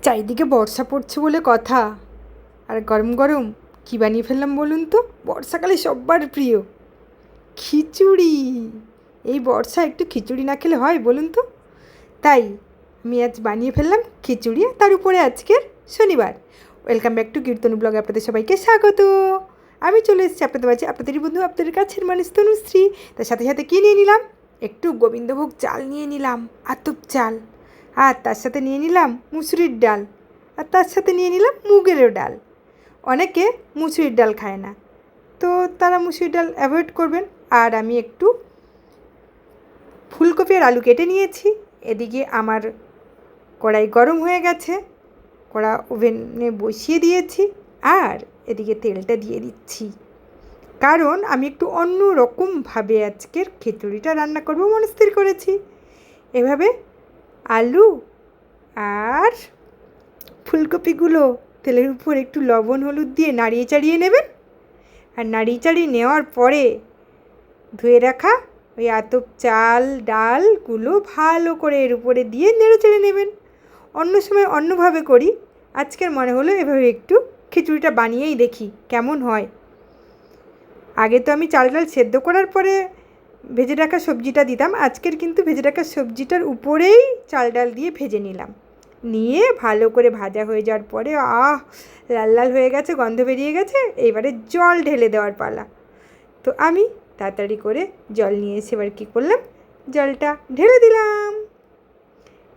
চারিদিকে বর্ষা পড়ছে বলে কথা, আর গরম গরম কী বানিয়ে ফেললাম বলুন তো? বর্ষাকালে সব্বার প্রিয় খিচুড়ি। এই বর্ষা একটু খিচুড়ি না খেলে হয় বলুন তো? তাই আমি আজ বানিয়ে ফেললাম খিচুড়ি, তার উপরে আজকের শনিবার। Welcome back to kirtan blog, আপনাদের সবাইকে স্বাগত। আমি চলে এসেছি আপনাদের মাঝে, আপনাদেরই বন্ধু, আপনাদের কাছের মানুষ তনুশ্রী। তার সাথে সাথে কী নিয়ে নিলাম? একটু গোবিন্দভোগ চাল নিয়ে নিলাম, আতপ চাল। আর তার সাথে নিয়ে নিলাম মুসুরির ডাল, আর তার সাথে নিয়ে নিলাম মুগেরও ডাল। অনেকে মুসুরির ডাল খায় না, তো তারা মুসুরির ডাল অ্যাভয়েড করবেন। আর আমি একটু ফুলকপি আর আলু কেটে নিয়েছি। এদিকে আমার কড়াই গরম হয়ে গেছে, কড়া ওভেনে বসিয়ে দিয়েছি। আর এদিকে তেলটা দিয়ে দিচ্ছি, কারণ আমি একটু অন্য রকমভাবে আজকের খিচুড়িটা রান্না করব মনস্থির করেছি। এভাবে আলু আর ফুলকপিগুলো তেলের উপর একটু লবণ হলুদ দিয়ে নাড়িয়ে চাড়িয়ে নেবেন। আর নাড়িয়ে চাড়িয়ে নেওয়ার পরে ধুয়ে রাখা ওই আতপ চাল ডালগুলো ভালো করে এর উপরে দিয়ে নেড়ে চেড়ে নেবেন। অন্য সময় অন্যভাবে করি, আজকের মনে হলো এভাবে একটু খিচুড়িটা বানিয়েই দেখি কেমন হয়। আগে তো আমি চাল ডাল সেদ্ধ করার পরে ভেজে রাখা সবজিটা দিতাম, আজকের কিন্তু ভেজে রাখা সবজিটার উপরেই চাল ডাল দিয়ে ভেজে নিলাম। নিয়ে ভালো করে ভাজা হয়ে যাওয়ার পরে লাল লাল হয়ে গেছে, গন্ধ বেরিয়ে গেছে, এইবারে জল ঢেলে দেওয়ার পালা। তো আমি তাড়াতাড়ি করে জল নিয়ে এসে এবার কী করলাম, জলটা ঢেলে দিলাম।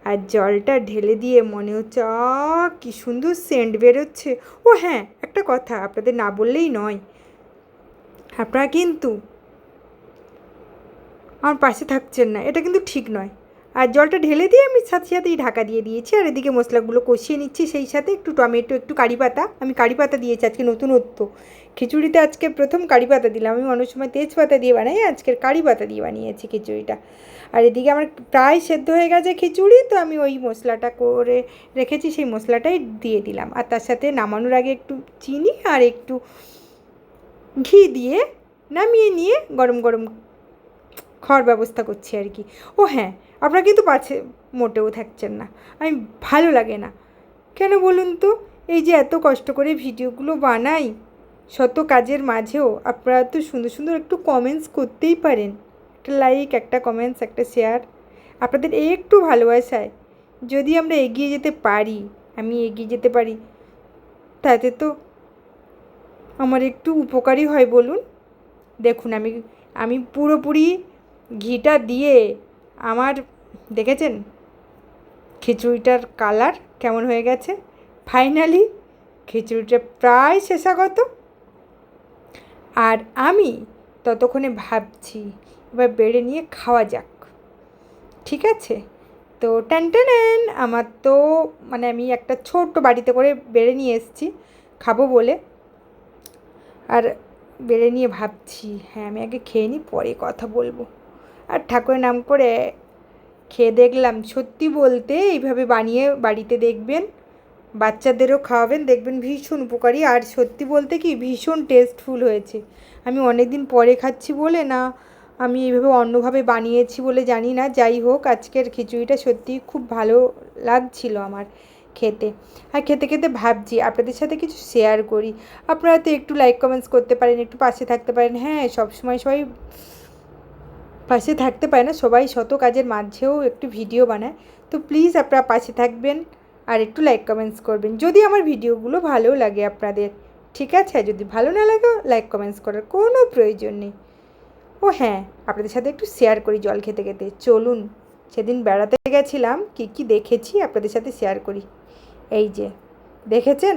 আর জলটা ঢেলে দিয়ে মনে হচ্ছে কী সুন্দর সেন্ট বেরোচ্ছে। ও হ্যাঁ, একটা কথা আপনাদের না বললেই নয়, আপনারা কিন্তু আমার পাশে থাকছেন না, এটা কিন্তু ঠিক নয়। আর জলটা ঢেলে দিয়ে আমি সাথে সাথেই ঢাকা দিয়ে দিয়েছি। আর এদিকে মশলাগুলো কষিয়ে নিচ্ছি, সেই সাথে একটু টমেটো, একটু কারি পাতা। আমি কারি পাতা দিয়েছি আজকে, নতুনত্ব খিচুড়িতে আজকে প্রথম কারি পাতা দিলাম। আমি অনেক সময় তেজপাতা দিয়ে বানাই, আজকের কারি পাতা দিয়ে বানিয়েছি খিচুড়িটা। আর এদিকে আমার প্রায় সেদ্ধ হয়ে গেছে খিচুড়ি, তো আমি ওই মশলাটা করে রেখেছি, সেই মশলাটাই দিয়ে দিলাম। আর তার সাথে নামানোর আগে একটু চিনি আর একটু ঘি দিয়ে নামিয়ে নিয়ে গরম গরম খাওয়ার ব্যবস্থা করছি আর কি। ও হ্যাঁ, আপনারা কিন্তু পাশে মোটেও থাকছেন না, আমি ভালো লাগে না কেন বলুন তো? এই যে এত কষ্ট করে ভিডিওগুলো বানাই, শত কাজের মাঝেও আপনারা তো সুন্দর সুন্দর একটু কমেন্টস করতেই পারেন। একটা লাইক, একটা কমেন্টস, একটা শেয়ার, আপনাদের একটু ভালোবাসায় যদি আমরা এগিয়ে যেতে পারি, আমি এগিয়ে যেতে পারি, তাতে তো আমার একটু উপকারই হয় বলুন। দেখুন আমি পুরোপুরি ঘিটা দিয়ে আমার, দেখেছেন খিচুড়িটার কালার কেমন হয়ে গেছে? ফাইনালি খিচুড়িটা প্রায় শেষাগত। আর আমি ততক্ষণে ভাবছি এবার বেড়ে নিয়ে খাওয়া যাক, ঠিক আছে? তো টানটানেন, আমার তো মানে আমি একটা ছোট্ট বাড়িতে করে বেড়ে নিয়ে এসেছি খাবো বলে। আর বেড়ে নিয়ে ভাবছি হ্যাঁ আমি আগে খেয়ে নিই, পরে কথা বলবো। আর ঠাকুরের নাম করে খেয়ে দেখলাম, সত্যি বলতে এইভাবে বানিয়ে বাড়িতে দেখবেন, বাচ্চাদেরও খাওয়াবেন, দেখবেন ভীষণ উপকারী। আর সত্যি বলতে কি ভীষণ টেস্টফুল হয়েছে। আমি অনেক দিন পরে খাচ্ছি বলে না, আমি এইভাবে অন্যভাবে বানিয়েছি বলে জানি না, যাই হোক আজকের খিচুড়িটা সত্যিই খুব ভালো লাগছিল আমার খেতে। আর খেতে খেতে ভাবছি আপনাদের সাথে কিছু শেয়ার করি। আপনারা তো একটু লাইক কমেন্টস করতে পারেন, একটু পাশে থাকতে পারেন। হ্যাঁ, সবসময় সবাই পাশে থাকতে পারে না, সবাই শত কাজের মাঝেও একটু ভিডিও বানায়। তো প্লিজ আপনারা পাশে থাকবেন আর একটু লাইক কমেন্টস করবেন যদি আমার ভিডিওগুলো ভালো লাগে আপনাদের, ঠিক আছে? আর যদি ভালো না লাগে লাইক কমেন্টস করার কোনো প্রয়োজন নেই। ও হ্যাঁ, আপনাদের সাথে একটু শেয়ার করি জল খেতে খেতে। চলুন, সেদিন বেড়াতে গেছিলাম, কী কী দেখেছি আপনাদের সাথে শেয়ার করি। এই যে দেখেছেন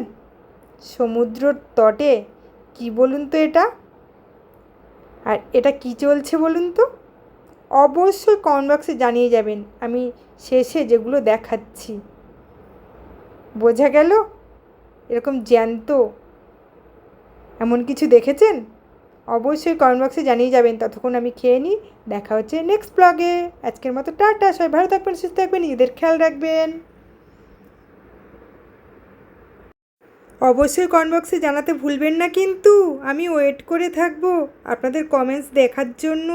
সমুদ্রর তটে, কি বলুন তো এটা? আর এটা কি চলছে বলুন তো? অবশ্যই কমেন্ট বক্সে জানিয়ে যাবেন। আমি শেষে যেগুলো দেখাচ্ছি, বোঝা গেল এরকম জ্যান্ত এমন কিছু দেখেছেন? অবশ্যই কমেন্ট বক্সে জানিয়ে যাবেন। ততক্ষণ আমি খেয়ে নিই, দেখা হচ্ছে নেক্সট ব্লগে। আজকের মতো টাটা, সবাই ভালো থাকবেন, সুস্থ থাকবেন, নিজেদের খেয়াল রাখবেন। অবশ্যই কমেন্ট বক্সে জানাতে ভুলবেন না কিন্তু, আমি ওয়েট করে থাকবো আপনাদের কমেন্টস দেখার জন্য।